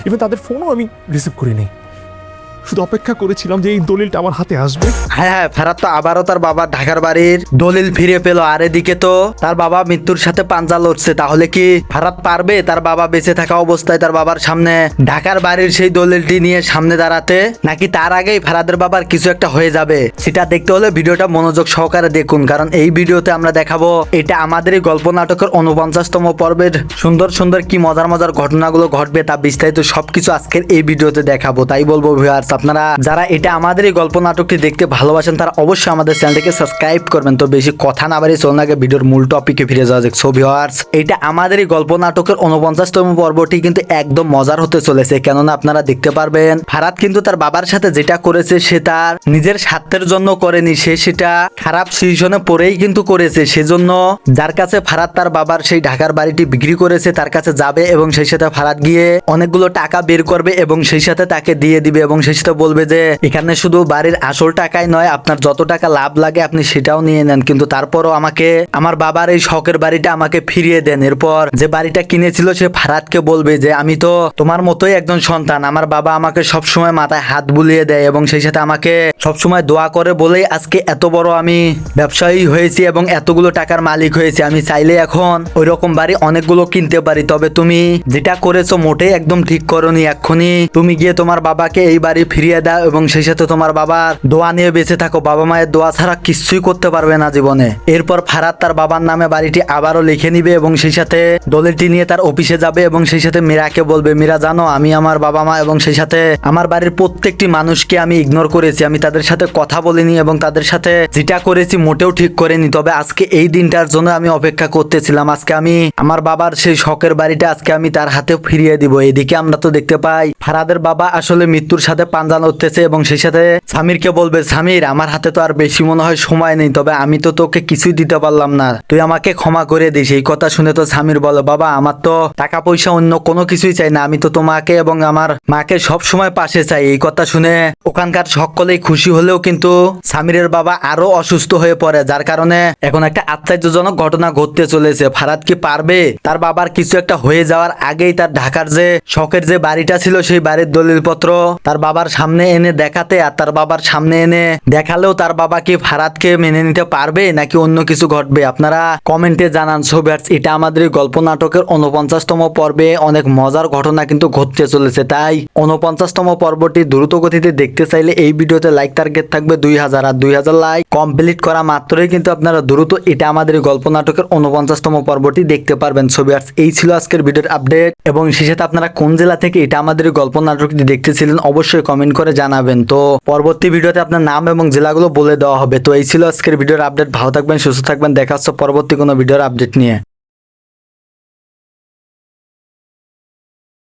Even তাদের ফোনও আমি রিসিভ করিনি, শুধু অপেক্ষা করেছিলাম যে এই দলিলটা আমার হাতে আসবে। হ্যাঁ হ্যাঁ, ফেরাত তো আবারও তার বাবা ঢাকার বাড়ির দলিল ফিরে পেল। আর এদিকে তো তার বাবা মৃত্যুর সাথে পাঞ্জা লড়ছে। তাহলে কি ফেরাত পারবে তার বাবা বেঁচে থাকা অবস্থায় তার বাবার সামনে ঢাকার বাড়ির সেই দলিলটি নিয়ে সামনে দাঁড়াতে, নাকি তার আগেই ফেরাদের বাবার কিছু একটা হয়ে যাবে? সেটা দেখতে হলে ভিডিওটা মনোযোগ সহকারে দেখুন, কারণ এই ভিডিওতে আমরা দেখাবো এটা আমাদের এই গল্প নাটকের 49তম পর্বের সুন্দর সুন্দর কি মজার মজার ঘটনাগুলো ঘটবে তা বিস্তারিত সবকিছু আজকের এই ভিডিওতে দেখাবো। তাই বলবো ভিউয়ার্স, আপনারা যারা এটা আমাদের এই গল্প নাটকটি দেখতে ভালোবাসেন তারা অবশ্যই আমাদের চ্যানেলটিকে সাবস্ক্রাইব করবেন। তো বেশি কথা না বাড়িয়ে চলুন আগে ভিডিওর মূল টপিকে ফিরে যাওয়া যাক। সো ভিউয়ার্স, এটা আমাদের এই গল্প নাটকের 49তম পর্বটি কিন্তু একদম মজার হতে চলেছে, কেননা আপনারা দেখতে পারবেন ফারাদ কিন্তু তার বাবার সাথে যেটা করেছে সে তার নিজের স্বার্থের জন্য করেনি, সে সেটা খারাপ সিচুয়েশনে পড়েই কিন্তু করেছে। সেজন্য যার কাছে ফারাদ তার বাবার সেই ঢাকার বাড়িটি বিক্রি করেছে তার কাছে যাবে এবং সেই সাথে ফারাদ গিয়ে অনেকগুলো টাকা বের করবে এবং সেই সাথে তাকে দিয়ে দিবে এবং সেই সাথে বলবে যে এখানে শুধু বাড়ির আসল টাকাই নয়, আপনার যত টাকা লাভ লাগে আপনি সেটাও নিয়ে নেন, কিন্তু তারপরও আমাকে আমার বাবার এই শখের বাড়িটা আমাকে ফিরিয়ে দেন। এরপর যে বাড়িটা কিনেছিল সে ফারাদকে বলবে যে আমি তো তোমার মতোই একজন সন্তান, আমার বাবা আমাকে সবসময় মাথায় হাত বুলিয়ে দেয় এবং সেই সাথে আমাকে সবসময় দোয়া করে বলেই আজকে এত বড় আমি ব্যবসায়ী হয়েছি এবং এতগুলো টাকার মালিক হয়েছি। আমি চাইলে এখন ওই রকম বাড়ি অনেকগুলো কিনতে পারি, তবে তুমি যেটা করেছো মোটেই একদম ঠিক করোনি। এক্ষুনি তুমি গিয়ে তোমার বাবাকে এই বাড়ি ফিরিয়ে দাও এবং সেই সাথে তোমার বাবার দোয়া নিয়ে বেঁচে থাকো, বাবা মায়ের দোয়া ছাড়া কিছুই করতে পারবে না জীবনে। এরপর ফারাদ তার বাবার নামে বাড়িটি আবারও লিখে নিবে এবং সেই সাথে দলিলটি নিয়ে তার অফিসে যাবে এবং সেই সাথে মীরাকে বলবে, মীরা জানো আমি আমার বাবা মা এবং সেই সাথে আমার বাড়ির প্রত্যেকটি মানুষকে আমি ইগনোর করেছি, আমি তাদের সাথে কথা বলিনি এবং তাদের সাথে যেটা করেছি মোটেও ঠিক করিনি, তবে আজকে এই দিনটার জন্য আমি অপেক্ষা করতেছিলাম। আজকে আমি আমার বাবার সেই শখের বাড়িটা আজকে আমি তার হাতে ফিরিয়ে দিব। এদিকে আমরা তো দেখতে পাই ফারাদের বাবা আসলে মৃত্যুর সাথে পাঞ্জা লড়তেছে এবং সেই সাথে সামিরকে বলবে, সামির আমার হাতে তো আর বেশি মনে হয় সময় নেই, তবে আমি তো তোকে কিছুই দিতে পারলাম না, তুই আমাকে ক্ষমা করে দিস। এই কথা শুনে তো সামির বলে, বাবা আমার তো টাকা পয়সা অন্য কোনো কিছুই চাই না, আমি তো তোমাকে এবং আমার মাকে সব সময় পাশে চাই। এই কথা শুনে ওখানকার সকলেই খুশি হলেও কিন্তু সামিরের বাবা আরো অসুস্থ হয়ে পড়ে, যার কারণে এখন একটা আশ্চর্যজনক ঘটনা ঘটতে চলেছে। ফারাদ কি পারবে তার বাবার কিছু একটা হয়ে যাওয়ার আগেই তার ঢাকার যে শখের যে বাড়িটা ছিল সেই বাড়ির দলিলপত্র তার বাবার সামনে এনে দেখাতে, আর তার বাবার সামনে এনে দেখালেও তার বাবা কি ফারাদকে মেনে নিতে পারবে নাকি অন্য কিছু ঘটবে? আপনারা কমেন্টে জানান। সো ভিউয়ার্স, এটা আমাদের এই গল্প নাটকের 49তম পর্বে অনেক মজার ঘটনা কিন্তু ঘটতে চলেছে, তাই 49তম পর্বটি দ্রুত গতিতে দেখতে চাইলে এই ভিডিওতে লাইক টার্গেট থাকবে 2000, আর 2000 লাইক কমপ্লিট করা মাত্রই কিন্তু আপনারা দ্রুত এটা আমাদের এই গল্প নাটকের 49তম পর্বটি দেখতে পারবেন। সো ভিউয়ার্স, এই ছিল আজকের ভিডিওর আপডেট এবং সেই সাথে আপনারা কোন জেলা থেকে এটা আমাদের এই গল্প নাটকটি দেখতেছিলেন অবশ্যই কমেন্ট করে জানাবেন। তো পরবর্তী ভিডিওতে আপনার নাম এবং জেলাগুলো বলে দেওয়া হবে। তো এই ছিল আজকের ভিডিওর আপডেট। ভালো থাকবেন, সুস্থ থাকবেন, দেখা হচ্ছে পরবর্তী কোনো ভিডিওর আপডেট নিয়ে।